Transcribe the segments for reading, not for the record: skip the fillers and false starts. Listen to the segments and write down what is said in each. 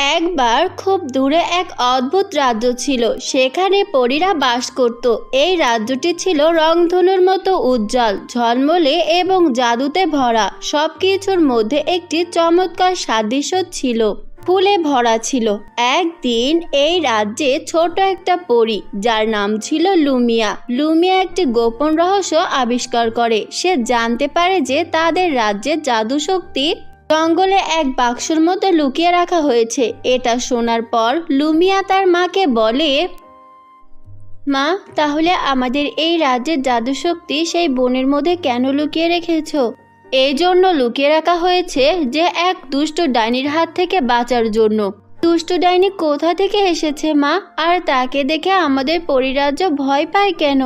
একবার খুব দূরে এক অদ্ভুত রাজ্য ছিল। সেখানে পরীরা বাস করত। এই রাজ্যটি ছিল রংধনুর মতো উজ্জ্বল, ঝলমলে এবং জাদুতে ভরা। সবকিছুর মধ্যে একটি চমৎকার সাদৃশ্য ছিল, ফুলে ভরা ছিল। একদিন এই রাজ্যে ছোট একটা পরী, যার নাম ছিল লুমিয়া। লুমিয়া একটি গোপন রহস্য আবিষ্কার করে। সে জানতে পারে যে তাদের রাজ্যে জাদু শক্তি জঙ্গলে এক বাক্সের মধ্যে লুকিয়ে রাখা হয়েছে। এটা শোনার পর লুমিয়া তার মাকে বলে, মা, তাহলে আমাদের এই রাজ্যের জাদু শক্তি সেই বনের মধ্যে কেন লুকিয়ে রেখেছো? এই জন্য লুকিয়ে রাখা হয়েছে যে এক দুষ্ট ডাইনির হাত থেকে বাঁচার জন্য। দুষ্ট ডাইনি কোথা থেকে এসেছে মা? আর তাকে দেখে আমাদের পরিরাজ্য ভয় পায় কেন?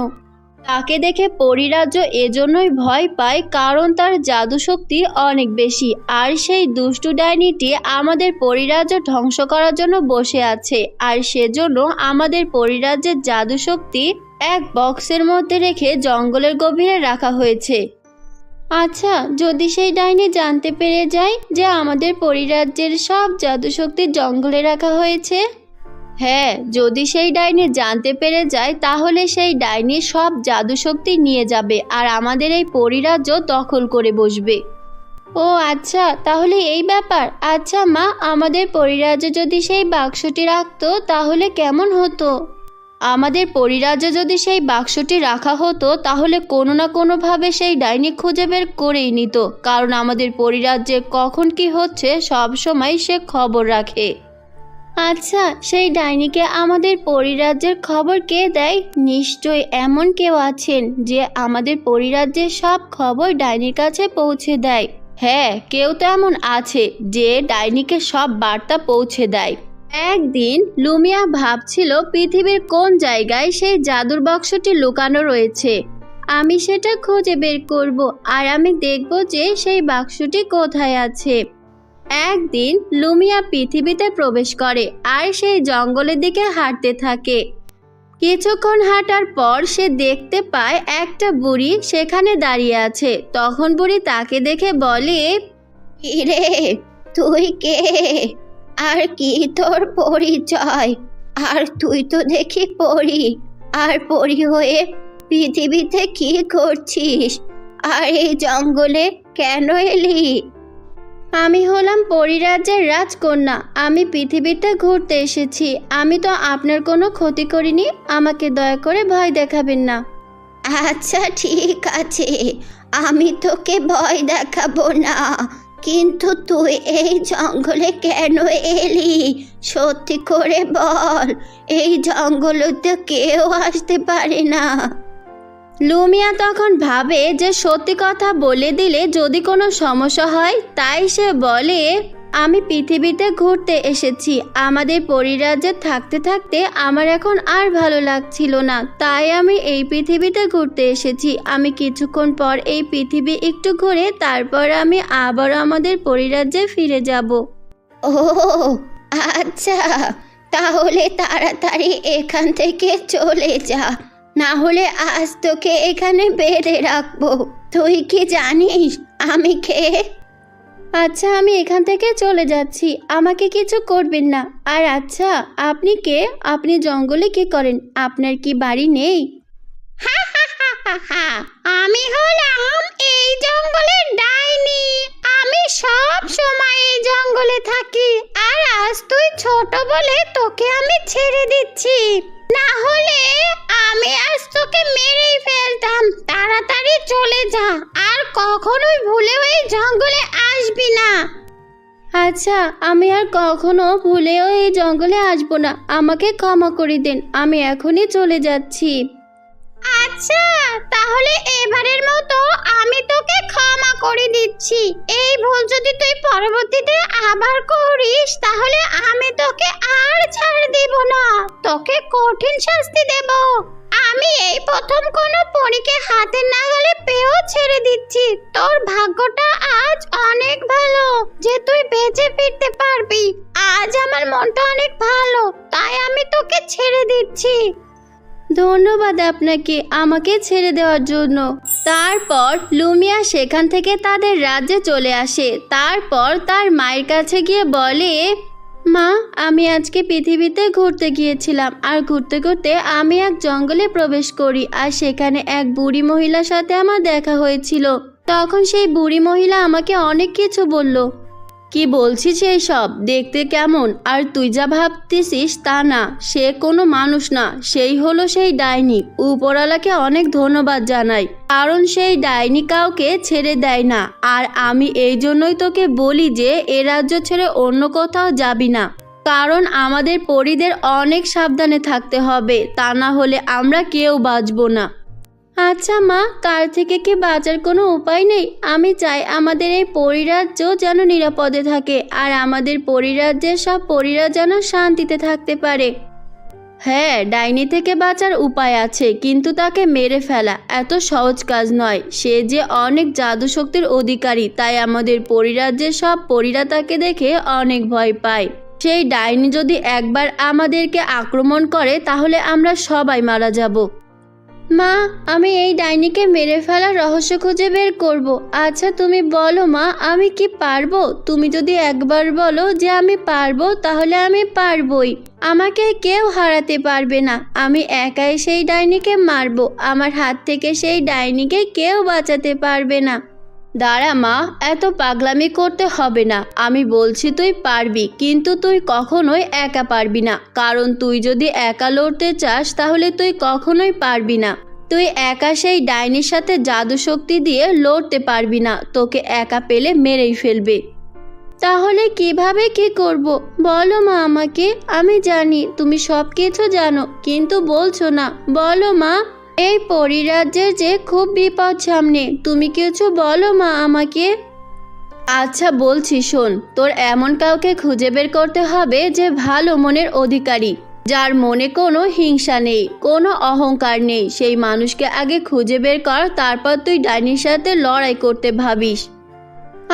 তাকে দেখে পরিরাজ্য এজন্যই ভয় পায় কারণ তার জাদু শক্তি অনেক বেশি। আর সেই দুষ্টু ডাইনিটি আমাদের পরিরাজ্য ধ্বংস করার জন্য বসে আছে। আর সেজন্য আমাদের পরিরাজ্যের জাদু শক্তি এক বক্সের মধ্যে রেখে জঙ্গলের গভীরে রাখা হয়েছে। আচ্ছা, যদি সেই ডাইনি জানতে পেরে যায় যে আমাদের পরিরাজ্যের সব জাদু শক্তি জঙ্গলে রাখা হয়েছে? হ্যাঁ, যদি সেই ডাইনি জানতে পেরে যায় তাহলে সেই ডাইনি সব জাদু শক্তি নিয়ে যাবে আর আমাদের এই পরিরাজ্য দখল করে বসবে। ও আচ্ছা, তাহলে এই ব্যাপার। আচ্ছা মা, আমাদের পরিরাজ্যে যদি সেই বাক্সটি রাখতো তাহলে কেমন হতো? আমাদের পরিরাজ্যে যদি সেই বাক্সটি রাখা হতো তাহলে কোনো না কোনোভাবে সেই ডাইনি খুঁজে বের করেই নিত, কারণ আমাদের পরিরাজ্যে কখন কি হচ্ছে সব সময় সে খবর রাখে। আচ্ছা, সেই ডাইনিকে আমাদের পরিরাজ্যের খবর কে দেয়? নিশ্চয় এমন কেউ আছেন যে আমাদের পরিরাজ্যের সব খবর ডাইনির কাছে পৌঁছে দেয়। হ্যাঁ, কেউ তো এমন আছে যে ডাইনিকে সব বার্তা পৌঁছে দেয়। একদিন লুমিয়া ভাবছিল পৃথিবীর কোন জায়গায় সেই জাদুর বাক্সটি লুকানো রয়েছে। আমি সেটা খুঁজে বের করব আর আমি দেখব যে সেই বাক্সটি কোথায় আছে। একদিন লুমিয়া পৃথিবীতে প্রবেশ করে আর সেই জঙ্গলের দিকে হাঁটতে থাকে। কিছুক্ষণ হাঁটার পর সে দেখতে পায় একটা বুড়ি সেখানে দাঁড়িয়ে আছে। তখন বুড়ি তাকে দেখে বলে, কিরে, তুই কে? আর কি তোর পরিচয়? আর তুই তো দেখি পরী, আর পরী হয়ে পৃথিবীতে কি করছিস? আর এই জঙ্গলে কেন এলি? আমি হলাম পরিরাজ্যের রাজকন্যা। আমি পৃথিবীতে ঘুরতে এসেছি। আমি তো আপনার কোনো ক্ষতি করিনি। আমাকে দয়া করে ভয় দেখাবেন না। আচ্ছা ঠিক আছে, আমি তোকে ভয় দেখাবো না, কিন্তু তুই এই জঙ্গলে কেন এলি? সত্যি করে বল, এই জঙ্গলে তো কেউ আসতে পারে না। লুমিয়া তখন ভাবে যে সত্যি কথা বলে দিলে যদি কোনো সমস্যা হয়, তাই সে বলে, আমি পৃথিবীতে ঘুরতে এসেছি। আমাদের পরিরাজ্যে থাকতে থাকতে আমার এখন আর ভালো লাগছিল না, তাই আমি এই পৃথিবীতে ঘুরতে এসেছি। আমি কিছুক্ষণ পর এই পৃথিবী একটু ঘুরে তারপর আমি আবার আমাদের পরিরাজ্যে ফিরে যাব। ও আচ্ছা, তাহলে তাড়াতাড়ি এখান থেকে চলে যা, না হলে আজ তোকে এখানে বেঁধে রাখবো। তুই কি জানিস আমি কে? আচ্ছা, আমি এখান থেকে চলে যাচ্ছি, আমাকে কিছু করবেন না। আর আচ্ছা, আপনি কে? আপনি জঙ্গলে কি করেন? আপনার কি বাড়ি নেই? আমি হলাম এই জঙ্গলের ডাইনি। আমি সব সময় এই জঙ্গলে থাকি। আর আজ তুই ছোট বলে তোকে আমি ছেড়ে দিচ্ছি, না হলে আমি আজ তোকে মেরেই ফেলতাম। তাড়াতাড়ি চলে যা, আর কখনোই ভুলেও এই জঙ্গলে আসবি না। আচ্ছা, আমি আর কখনো ভুলেও এই জঙ্গলে আসবো না। আমাকে ক্ষমা করে দেন, আমি এখনই চলে যাচ্ছি। আচ্ছা, তাহলে এবারের মতো আমি তোকে ক্ষমা করে দিচ্ছি। এই ভুল যদি তুই পরবর্তীতে আবার করিস তাহলে আমি তোকে আর ছাড় দেব না, তোকে কঠিন শাস্তি দেব। আমি এই প্রথম কোনো পরীকে হাতের নাগালে পেয়েও ছেড়ে দিচ্ছি। তোর ভাগ্যটা আজ অনেক ভালো যে তুই বেঁচে ফিরতে পারবি। আজ আমার মনটা অনেক ভালো, তাই আমি তোকে ছেড়ে দিচ্ছি। ধন্যবাদ আপনাকে আমাকে ছেড়ে দেওয়ার জন্য। তারপর লুমিয়া সেখান থেকে তাদের রাজ্যে চলে আসে। তারপর তার মায়ের কাছে গিয়ে বলে, মা, আমি আজকে পৃথিবীতে ঘুরতে গিয়েছিলাম, আর ঘুরতে ঘুরতে আমি এক জঙ্গলে প্রবেশ করি, আর সেখানে এক বুড়ি মহিলার সাথে আমার দেখা হয়েছিল। তখন সেই বুড়ি মহিলা আমাকে অনেক কিছু বলল। কি বলছিস সেই সব? দেখতে কেমন, আর তুই যা ভাবতেছিস তা না, সে কোনো মানুষ না, সেই হলো সেই ডাইনি। উপরওয়ালাকে অনেক ধন্যবাদ জানাই, কারণ সেই ডাইনি কাউকে ছেড়ে দেয় না। আর আমি এই জন্যই তোকে বলি যে এ রাজ্য ছেড়ে অন্য কোথাও যাবি না, কারণ আমাদের পরীদের অনেক সাবধানে থাকতে হবে, তা না হলে আমরা কেউ বাঁচবো না। আচ্ছা মা, তার থেকে কি বাঁচার কোনো উপায় নেই? আমি চাই আমাদের এই পরিরাজ্য যেন নিরাপদে থাকে, আর আমাদের পরিরাজ্যের সব পরীরা যেন শান্তিতে থাকতে পারে। হ্যাঁ, ডাইনি থেকে বাঁচার উপায় আছে, কিন্তু তাকে মেরে ফেলা এত সহজ কাজ নয়। সে যে অনেক জাদু শক্তির অধিকারী, তাই আমাদের পরিরাজ্যের সব পরীরা তাকে দেখে অনেক ভয় পায়। সেই ডাইনি যদি একবার আমাদেরকে আক্রমণ করে তাহলে আমরা সবাই মারা যাব। মা, আমি এই ডাইনিকে মেরে ফেলার রহস্য খুঁজে বের করব। আচ্ছা তুমি বলো মা, আমি কি পারবো? তুমি যদি একবার বলো যে আমি পারবো, তাহলে আমি পারবোই। আমাকে কেউ হারাতে পারবে না। আমি একাই সেই ডাইনিকে মারবো। আমার হাত থেকে সেই ডাইনিকে কেউ বাঁচাতে পারবে না। দাঁড়া মা, এত পাগলামি করতে হবে না। আমি বলছি তুই পারবি, কিন্তু তুই কখনোই একা পারবি না, কারণ তুই যদি একা লড়তে চাস তাহলে তুই কখনোই পারবি না। তুই একা সেই ডাইনির সাথে জাদু শক্তি দিয়ে লড়তে পারবি না, তোকে একা পেলে মেরেই ফেলবে। তাহলে কিভাবে কি করব বলো মা আমাকে। আমি জানি তুমি সব কিছু জানো, কিন্তু বলছো না। বলো মা। এই পরিরাজ্যের যে খুব বিপদ সামনে, তুমি কিছু বলো মা আমাকে। আচ্ছা বলছি শোন, তোর এমন কাউকে খুঁজে বের করতে হবে যে ভালো মনের অধিকারী, যার মনে কোনো হিংসা নেই, কোনো অহংকার নেই। সেই মানুষকে আগে খুঁজে বের কর, তারপর তুই ডাইনির সাথে লড়াই করতে ভাবিস।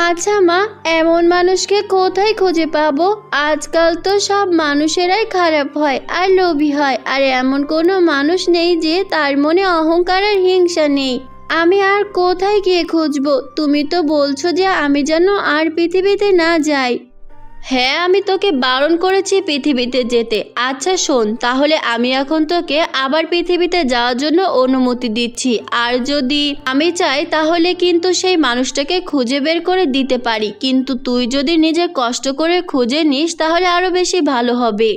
আচ্ছা মা, এমন মানুষকে কোথায় খুঁজে পাবো? আজকাল তো সব মানুষেরাই খারাপ হয় আর লোভী হয়, আর এমন কোনো মানুষ নেই যে তার মনে অহংকার আর হিংসা নেই। আমি আর কোথায় গিয়ে খুঁজবো? তুমি তো বলছো যে আমি যেন আর পৃথিবীতে না যাই। হ্যাঁ, আমি তোকে বারণ করেছি পৃথিবীতে যেতে। আচ্ছা শোন, তাহলে আমি এখন তোকে আবার পৃথিবীতে যাওয়ার জন্য অনুমতি দিচ্ছি, আর যদি আমি চাই তাহলে কিন্তু সেই মানুষটাকে খুঁজে বের করে দিতে পারি, কিন্তু তুই যদি নিজে কষ্ট করে খুঁজে নিস তাহলে আরো বেশি ভালো হবে।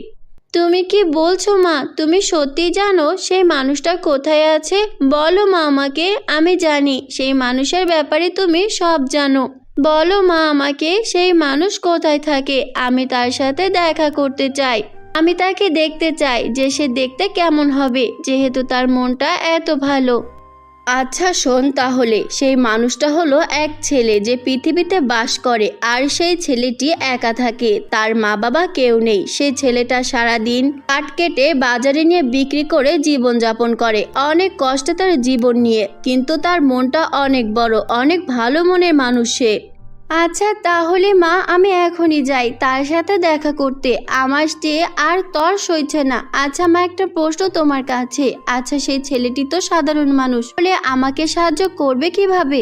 তুমি কি বলছো মা? তুমি সত্যি জানো সেই মানুষটা কোথায় আছে? বলো মা আমাকে, আমি জানি সেই মানুষের ব্যাপারে তুমি সব জানো। বলো মা আমাকে, সেই মানুষ কোথায় থাকে? আমি তার সাথে দেখা করতে চাই। আমি তাকে দেখতে চাই যে সে দেখতে কেমন হবে, যেহেতু তার মনটা এত ভালো। আচ্ছা শোন তাহলে, সেই মানুষটা হলো এক ছেলে যে পৃথিবীতে বাস করে, আর সেই ছেলেটি একা থাকে, তার মা বাবা কেউ নেই। সেই ছেলেটা সারাদিন কাঠ কেটে বাজারে নিয়ে বিক্রি করে জীবনযাপন করে, অনেক কষ্টে তার জীবন নিয়ে, কিন্তু তার মনটা অনেক বড়, অনেক ভালো মনের মানুষ সে। আচ্ছা তাহলে মা, আমি এখনই যাই তার সাথে দেখা করতে। আমার যে আর তর সইছে না। আচ্ছা মা, একটা প্রশ্ন তোমার কাছে। আচ্ছা সেই ছেলেটি তো সাধারণ মানুষ, বলে আমাকে সাহায্য করবে কিভাবে?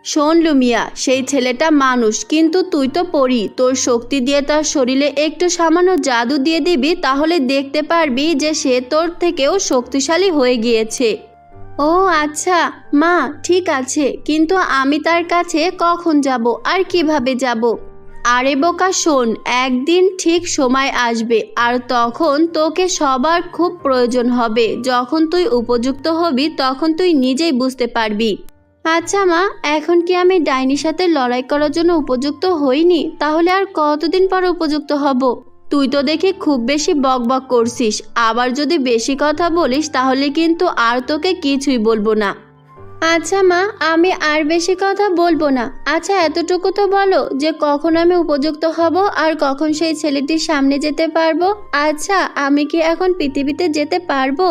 শোন লুমিয়া, সেই ছেলেটা মানুষ, কিন্তু তুই তো পরী। তোর শক্তি দিয়ে তার শরীরে একটু সামান্য জাদু দিয়ে দিবি, তাহলে দেখতে পারবি যে সে তোর থেকেও শক্তিশালী হয়ে গিয়েছে। ও আচ্ছা মা, ঠিক আছে, কিন্তু আমি তার কাছে কখন যাব আর কিভাবে যাব? আরে বোকা শোন, একদিন ঠিক সময় আসবে, আর তখন তোকে সবার খুব প্রয়োজন হবে। যখন তুই উপযুক্ত হবি তখন তুই নিজেই বুঝতে পারবি। আচ্ছা মা, এখন কি আমি ডাইনির সাথে লড়াই করার জন্য উপযুক্ত হইনি? তাহলে আর কতদিন পর উপযুক্ত হব? তুই তো দেখি খুব বেশি বকবক করছিস, আবার যদি বেশি কথা বলিস তাহলে কিন্তু আর তোকে কিছুই বলবো না। আচ্ছা মা, আমি আর বেশি কথা বলবো না। আচ্ছা এতটুকু তো বলো যে কখন আমি উপযুক্ত হব আর কখন সেই ছেলেটির সামনে যেতে পারবো। আচ্ছা আমি কি এখন পৃথিবীতে যেতে পারবো?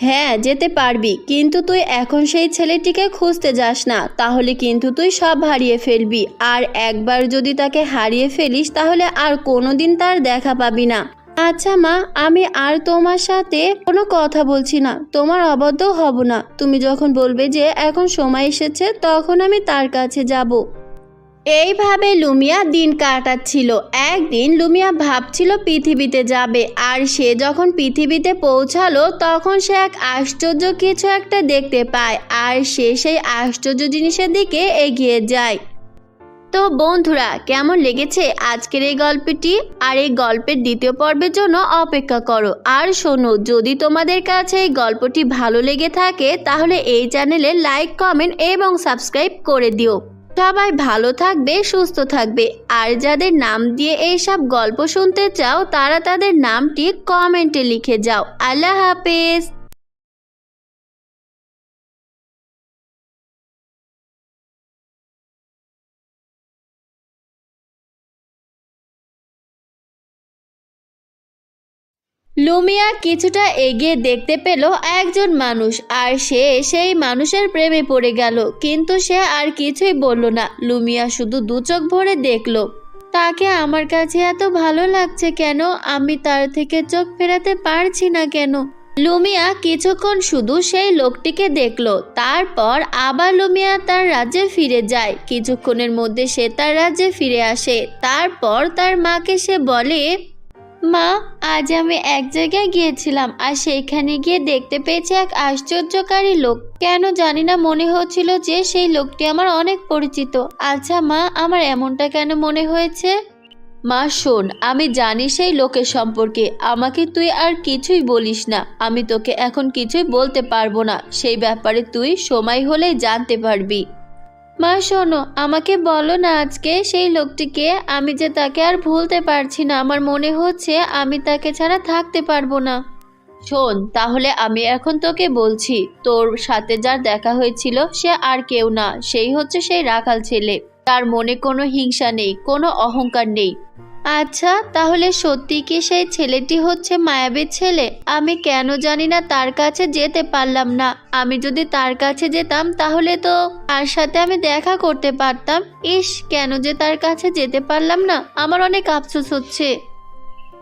হ্যাঁ যেতে পারবি, কিন্তু তুই এখন সেই ছেলেটিকে খুঁজতে যাস না, তাহলে কিন্তু তুই সব হারিয়ে ফেলবি। আর একবার যদি তাকে হারিয়ে ফেলিস তাহলে আর কোনোদিন তার দেখা পাবি না। আচ্ছা মা, আমি আর তোমার সাথে কোনো কথা বলছি না, তোমার অবাধ্য হব না। তুমি যখন বলবে যে এখন সময় এসেছে, তখন আমি তার কাছে যাব। এইভাবে লুমিয়া দিন কাটাচ্ছিল। একদিন লুমিয়া ভাবছিল পৃথিবীতে যাবে, আর সে যখন পৃথিবীতে পৌঁছালো তখন সে এক আশ্চর্য কিছু একটা দেখতে পায়, আর সে সেই আশ্চর্য জিনিসের দিকে এগিয়ে যায়। তো বন্ধুরা, কেমন লেগেছে আজকের এই গল্পটি? আর এই গল্পের দ্বিতীয় পর্বের জন্য অপেক্ষা করো। আর শোনো, যদি তোমাদের কাছে এই গল্পটি ভালো লেগে থাকে তাহলে এই চ্যানেলে লাইক, কমেন্ট এবং সাবস্ক্রাইব করে দিও। সবাই ভালো থাকবে, সুস্থ থাকবে। আর যাদের নাম দিয়ে এইসব গল্প শুনতে চাও তারা তাদের নামটি কমেন্টে লিখে যাও। আল্লাহ হাফেজ। লুমিয়া কিছুটা এগিয়ে দেখতে পেল একজন মানুষ, আর সে সেই মানুষের প্রেমে পড়ে গেল। কিন্তু সে আর কিছুই বলল না। লুমিয়া শুধু দু চোখ ভরে দেখল। তাকে আমার কাছে এত ভালো লাগছে কেন? আমি তার থেকে চোখ ফেরাতে পারছি না কেন? লুমিয়া কিছুক্ষণ শুধু সেই লোকটিকে দেখলো। তারপর আবার লুমিয়া তার রাজ্যে ফিরে যায়। কিছুক্ষণের মধ্যে সে তার রাজ্যে ফিরে আসে। তারপর তার মাকে সে বলে, মা, আজ আমি এক জায়গায় গিয়েছিলাম আর সেইখানে গিয়ে দেখতে পেয়েছি এক আশ্চর্যকারী লোক। কেন জানি না মনে হচ্ছিল যে সেই লোকটি আমার অনেক পরিচিত। আচ্ছা মা, আমার এমনটা কেন মনে হয়েছে? মা শোন, আমি জানি সেই লোকের সম্পর্কে। আমাকে তুই আর কিছুই বলিস না। আমি তোকে এখন কিছুই বলতে পারবো না। সেই ব্যাপারে তুই সময় হলেই জানতে পারবি। মা শোনো, আমাকে বলো না আজকে সেই লোকটিকে। আমি যে তাকে আর ভুলতে পারছি না। আমার মনে হচ্ছে আমি তাকে ছাড়া থাকতে পারবো না। শোন, তাহলে আমি এখন তোকে বলছি। তোর সাথে যার দেখা হয়েছিল সে আর কেউ না, সেই হচ্ছে সেই রাখাল ছেলে। তার মনে কোনো হিংসা নেই, কোনো অহংকার নেই। আচ্ছা, তাহলে সত্যি কি সেই ছেলেটি হচ্ছে মায়াবীর ছেলে? আমি কেন জানি না তার কাছে যেতে পারলাম না। আমি যদি তার কাছে যেতাম তাহলে তো তার সাথে আমি দেখা করতে পারতাম। ইস, কেন যে তার কাছে যেতে পারলাম না, আমার অনেক আফসোস হচ্ছে।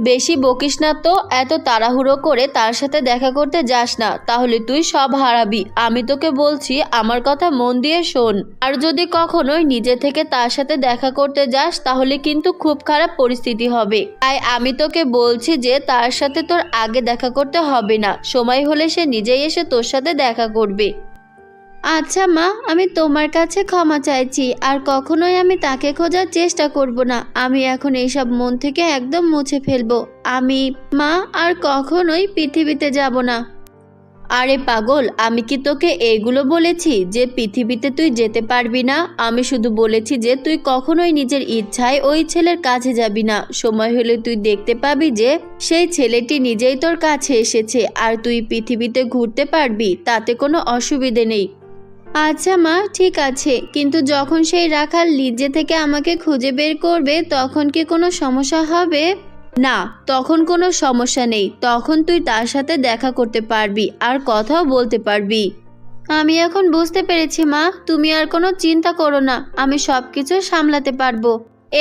বেশি বকিস না তো। এত তাড়াহুড়ো করে তার সাথে দেখা করতে যাস না, তাহলে তুই সব হারাবি। আমি তোকে বলছি, আমার কথা মন দিয়ে শোন। আর যদি কখনোই নিজে থেকে তার সাথে দেখা করতে যাস তাহলে কিন্তু খুব খারাপ পরিস্থিতি হবে। তাই আমি তোকে বলছি যে তার সাথে তোর আগে দেখা করতে হবে না। সময় হলে সে নিজেই এসে তোর সাথে দেখা করবে। আচ্ছা মা, আমি তোমার কাছে ক্ষমা চাইছি। আর কখনোই আমি তাকে খোঁজার চেষ্টা করব না। আমি এখন এইসব মন থেকে একদম মুছে ফেলবো। আমি মা আর কখনোই পৃথিবীতে যাব না। আরে পাগল, আমি কি তোকে এইগুলো বলেছি যে পৃথিবীতে তুই যেতে পারবি না? আমি শুধু বলেছি যে তুই কখনোই নিজের ইচ্ছায় ওই ছেলের কাছে যাবি না। সময় হলে তুই দেখতে পাবি যে সেই ছেলেটি নিজেই তোর কাছে এসেছে, আর তুই পৃথিবীতে ঘুরতে পারবি। তাতে কোনো অসুবিধে নেই। আচ্ছা মা, ঠিক আছে। কিন্তু যখন সেই রাখাল নিজে থেকে আমাকে খুঁজে বের করবে তখন কি কোনো সমস্যা হবে? না, তখন কোনো সমস্যা নেই। তখন তুই তার সাথে দেখা করতে পারবি আর কথাও বলতে পারবি। আমি এখন বুঝতে পেরেছি মা, তুমি আর কোনো চিন্তা করো না। আমি সবকিছু সামলাতে পারবো।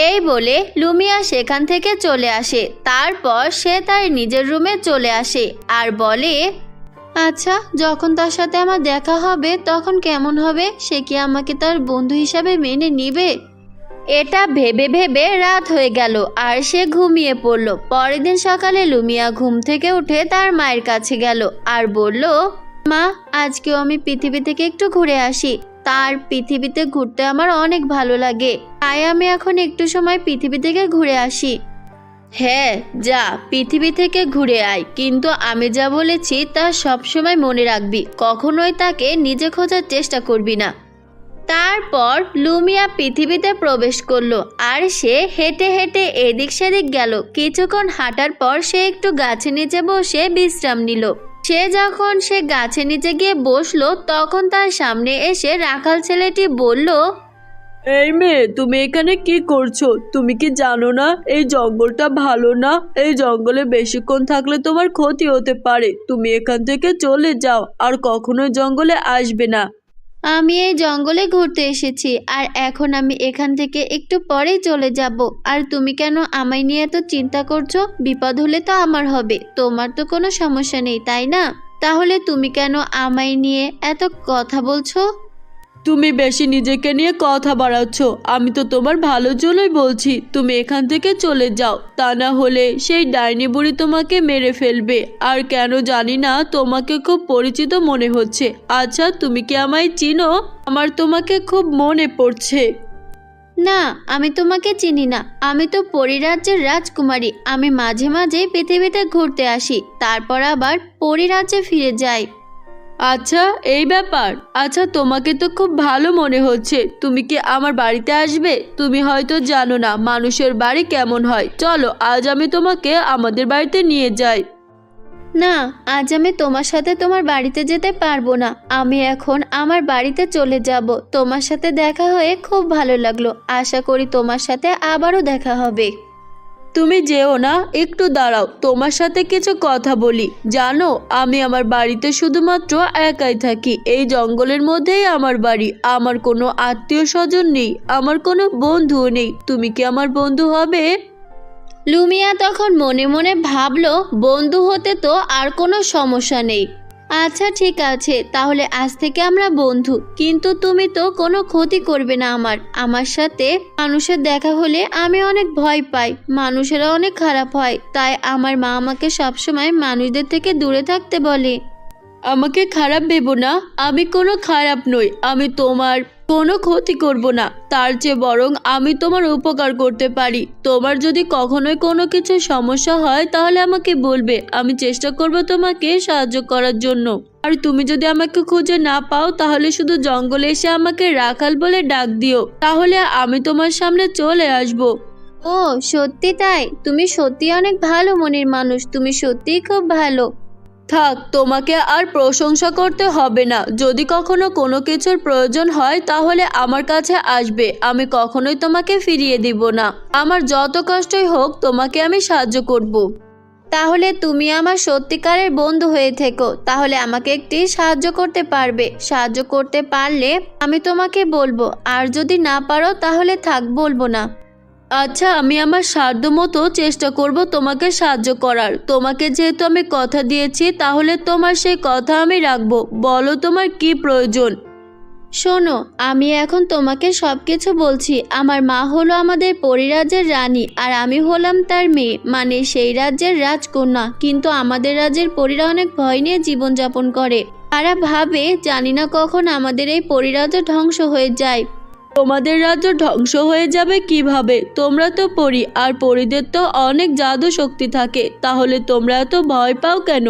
এই বলে লুমিয়া সেখান থেকে চলে আসে। তারপর সে তার নিজের রুমে চলে আসে আর বলে, আচ্ছা, যখন তার সাথে আমার দেখা হবে তখন কেমন হবে? সে কি আমাকে তার বন্ধু হিসাবে মেনে নিবে? এটা ভেবে ভেবে রাত হয়ে গেল আর সে ঘুমিয়ে পড়ল। পরের দিন সকালে লুমিয়া ঘুম থেকে উঠে তার মায়ের কাছে গেল আর বলল, মা, আজকেও আমি পৃথিবী থেকে একটু ঘুরে আসি। তার পৃথিবীতে ঘুরতে আমার অনেক ভালো লাগে। তাই আমি এখন একটু সময় পৃথিবী থেকে ঘুরে আসি। হ্যাঁ, যা, পৃথিবী থেকে ঘুরে আয়। কিন্তু আমি যা বলেছি তা সবসময় মনে রাখবি। কখনোই তাকে নিজে খোঁজার চেষ্টা করবি না। তারপর লুমিয়া পৃথিবীতে প্রবেশ করলো আর সে হেঁটে হেঁটে এদিক সেদিক গেল। কিছুক্ষণ হাঁটার পর সে একটু গাছের নিচে বসে বিশ্রাম নিল। সে যখন সে গাছের নিচে গিয়ে বসলো তখন তার সামনে এসে রাখাল ছেলেটি বলল, এই মেয়ে, তুমি এখানে কি করছো? তুমি কি জানো না এই জঙ্গলটা ভালো না? এই জঙ্গলে বেশিক্ষণ থাকলে তোমার ক্ষতি হতে পারে। তুমি এখান থেকে চলে যাও আর কখনোই জঙ্গলে আসবে না। আমি এই জঙ্গলে ঘুরতে এসেছি আর এখন আমি এখান থেকে একটু পরেই চলে যাব। আর তুমি কেন আমায় নিয়ে এত চিন্তা করছো? বিপদ হলে তো আমার হবে, তোমার তো কোনো সমস্যা নেই, তাই না? তাহলে তুমি কেন আমায় নিয়ে এত কথা বলছো? তুমি বেশি নিজেকে নিয়ে কথা বাড়াচ্ছ। আমি তো তোমার ভালোর জন্যই বলছি, তুমি এখান থেকে চলে যাও, তা না হলে সেই ডাইনি বুড়ি তোমাকে মেরে ফেলবে। আর কেন জানি না তোমাকে খুব পরিচিত মনে হচ্ছে। আচ্ছা, তুমি কি আমায় চিনো? আমার তোমাকে খুব মনে পড়ছে। না, আমি তোমাকে চিনি না। আমি তো পরিরাজ্যের রাজকুমারী। আমি মাঝে মাঝে পৃথিবীতে ঘুরতে আসি, তারপর আবার পরিরাজ্যে ফিরে যাই। আচ্ছা, এই ব্যাপার। আচ্ছা, তোমাকে তো খুব ভালো মনে হচ্ছে। তুমি কি আমার বাড়িতে আসবে? তুমি হয়তো জানো না মানুষের বাড়ি কেমন হয়। চলো, আজ আমি তোমাকে আমাদের বাড়িতে নিয়ে যাই। না, আজ আমি তোমার সাথে তোমার বাড়িতে যেতে পারবো না। আমি এখন আমার বাড়িতে চলে যাব। তোমার সাথে দেখা হয়ে খুব ভালো লাগলো। আশা করি তোমার সাথে আবারও দেখা হবে। তুমি যেও না, একটু দাঁড়াও, তোমার সাথে কিছু কথা বলি। জানো, আমি আমার বাড়িতে শুধুমাত্র একাই থাকি। এই জঙ্গলের মধ্যেই আমার বাড়ি। আমার কোনো আত্মীয় স্বজন নেই, আমার কোনো বন্ধুও নেই। তুমি কি আমার বন্ধু হবে? লুমিয়া তখন মনে মনে ভাবলো, বন্ধু হতে তো আর কোনো সমস্যা নেই। আচ্ছা ঠিক আছে, তাহলে আজ থেকে আমরা বন্ধু। কিন্তু তুমি তো কোনো ক্ষতি করবে না আমার সাথে মানুষের দেখা হলে আমি অনেক ভয় পাই। মানুষেরা অনেক খারাপ হয়, তাই আমার মা আমাকে সবসময় মানুষদের থেকে দূরে থাকতে বলে। আমাকে খারাপ ভেবো না, আমি কোনো খারাপ নই। আমি তোমার কোনো ক্ষতি করব না, তার চেয়ে বরং আমি তোমার উপকার করতে পারি। তোমার যদি কখনোই কোনো কিছু সমস্যা হয় তাহলে আমাকে বলবে, আমি চেষ্টা করব তোমাকে সাহায্য করার জন্য। আর তুমি যদি আমাকে খুঁজে না পাও তাহলে শুধু জঙ্গলে এসে আমাকে রাখাল বলে ডাক দিও, তাহলে আমি তোমার সামনে চলে আসব। ও সত্যি তাই? তুমি সত্যি অনেক ভালো মনের মানুষ। তুমি সত্যিই খুব ভালো। থাক, তোমাকে আর প্রশংসা করতে হবে না। যদি কখনো কোনো কিছুর প্রয়োজন হয় তাহলে আমার কাছে আসবে। আমি কখনোই তোমাকে ফিরিয়ে দিব না। আমার যত কষ্টই হোক তোমাকে আমি সাহায্য করব। তাহলে তুমি আমার সত্যিকারের বন্ধু হয়ে থেকো। তাহলে আমাকে একটি সাহায্য করতে পারবে? সাহায্য করতে পারলে আমি তোমাকে বলবো, আর যদি না পারো তাহলে থাক, বলবো না। আচ্ছা, আমি আমার সাধ্য মতো চেষ্টা করব তোমাকে সাহায্য করার। তোমাকে যেহেতু আমি কথা দিয়েছি তাহলে তোমার সেই কথা আমি রাখবো। বলো, তোমার কি প্রয়োজন? শোনো, আমি এখন তোমাকে সবকিছু বলছি। আমার মা হলো আমাদের পরিরাজ্যের রানী, আর আমি হলাম তার মেয়ে, মানে সেই রাজ্যের রাজকন্যা। কিন্তু আমাদের রাজ্যের পরীরা অনেক ভয় নিয়ে জীবনযাপন করে। তারা ভাবে জানি না কখন আমাদের এই পরিরাজ্য ধ্বংস হয়ে যায়। তোমাদের রাজ্য ধ্বংস হয়ে যাবে কিভাবে? তোমরা তো পরী, আর পরীদের তো অনেক জাদু শক্তি থাকে। তাহলে তোমরা এত ভয় পাও কেন?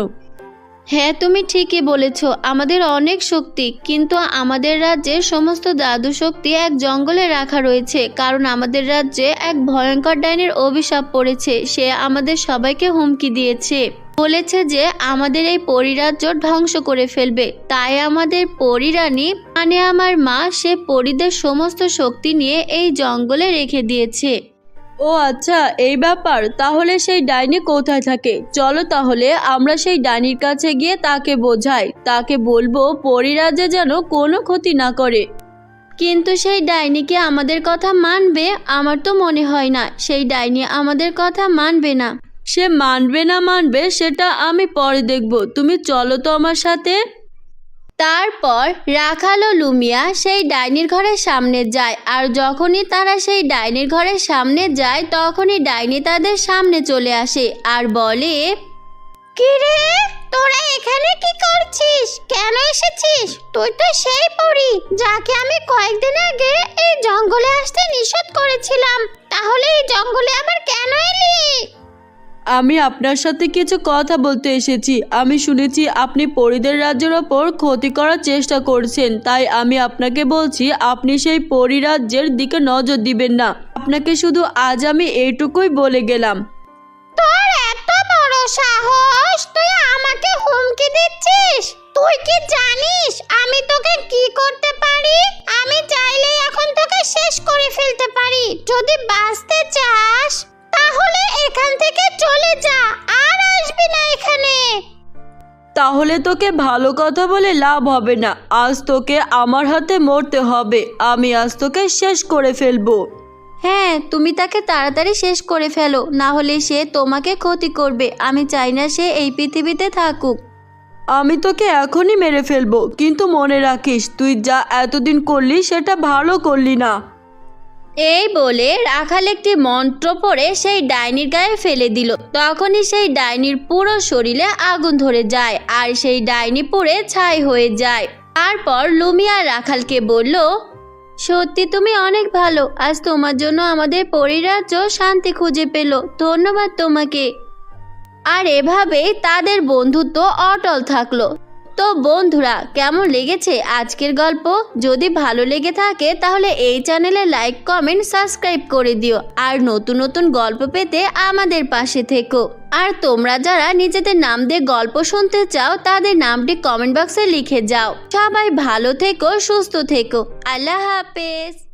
হ্যাঁ, তুমি ঠিকই বলেছ, আমাদের অনেক শক্তি, কিন্তু আমাদের রাজ্যের সমস্ত জাদু শক্তি এক জঙ্গলে রাখা রয়েছে। কারণ আমাদের রাজ্যে এক ভয়ঙ্কর ডাইনির অভিশাপ পড়েছে। সে আমাদের সবাইকে হুমকি দিয়েছে, বলেছে যে আমাদের এই পরিরাজ্য ধ্বংস করে ফেলবে। তাই আমাদের পরিরানী, মানে আমার মা, সে পরীদের সমস্ত শক্তি নিয়ে এই জঙ্গলে রেখে দিয়েছে। ও আচ্ছা, এই ব্যাপার। তাহলে সেই ডাইনি কোথায় থাকে? চলো তাহলে আমরা সেই ডাইনির কাছে গিয়ে তাকে বোঝাই। তাকে বলবো পরিরাজ্যে যেন কোনো ক্ষতি না করে। কিন্তু সেই ডাইনি কি আমাদের কথা মানবে? আমার তো মনে হয় না সেই ডাইনি আমাদের কথা মানবে না। সে মানবে না মানবে সেটা আমি পরে দেখব। তুমি চলো তো আমার সাথে। তারপর রাখাল ও লুমিয়া সেই ডাইনির ঘরের সামনে যায়। আর যখনই তারা সেই ডাইনির ঘরের সামনে যায় তখনই ডাইনি তাদের সামনে চলে আসে আর বলে, কি রে, তোরা এখানে কি করছিস? কেন এসেছিস? তুই তো সেই পরী যাকে আমি কয়েকদিন আগে এই জঙ্গলে আসতে নিষেধ করেছিলাম। তাহলে এই জঙ্গলে আবার কেন এলি? আমি আপনার সাথে কিছু কথা বলতে এসেছি। আমি শুনেছি আপনি পরীদের রাজ্যের ওপর ক্ষতি করার চেষ্টা করছেন, তাই আমি আপনাকে বলছি আপনি সেই পরী রাজ্যের দিকে নজর দিবেন না। আপনাকে শুধু আজ আমি এইটুকুই বলে গেলাম। তোর এত বড় সাহস, তুই আমাকে হুমকি দিচ্ছিস? তুই কি জানিস আমি তোকে কি করতে পারি? আমি চাইলেই এখন তোকে শেষ করে ফেলতে পারি। যদি বাঁচতে চাস তাহলে এখান থেকে চলে যা, আর আসবি না এখানে। তাহলে তোকে ভালো কথা বলে লাভ হবে না। আজ তোকে আমার হাতে মরতে হবে। আমি আজ তোকে শেষ করে ফেলবো। হ্যাঁ, তুমি তাকে তাড়াতাড়ি শেষ করে ফেলো, না হলে সে তোমাকে ক্ষতি করবে। আমি চাই না সে এই পৃথিবীতে থাকুক। আমি তোকে এখনই মেরে ফেলবো, কিন্তু মনে রাখিস তুই যা এতদিন করলি সেটা ভালো করলি না। এই বলে রাখাল একটি মন্ত্র পড়ে সেই ডাইনির গায়ে ফেলে দিল। তখনই সেই ডাইনির পুরো শরীরে আগুন ধরে যায় আর সেই ডাইনি পুড়ে ছাই হয়ে যায়। তারপর লুমিয়া রাখালকে বলল, সত্যি তুমি অনেক ভালো, আজ তোমার জন্য আমাদের পরিরাজ্য শান্তি খুঁজে পেল, ধন্যবাদ তোমাকে। আর এভাবেই তাদের বন্ধুত্ব অটল থাকলো। তো বন্ধুরা, কেমন লেগেছে আজকের গল্প? যদি ভালো লেগে থাকে তাহলে এই চ্যানেলে লাইক, কমেন্ট, সাবস্ক্রাইব করে দিও। আর নতুন নতুন গল্প পেতে আমাদের পাশে থেকো। আর তোমরা যারা নিজেদের নাম দিয়ে গল্প শুনতে চাও তাদের নামটি কমেন্ট বক্সে লিখে যাও। সবাই ভালো থেকো, সুস্থ থেকো। আল্লাহ হাফেজ।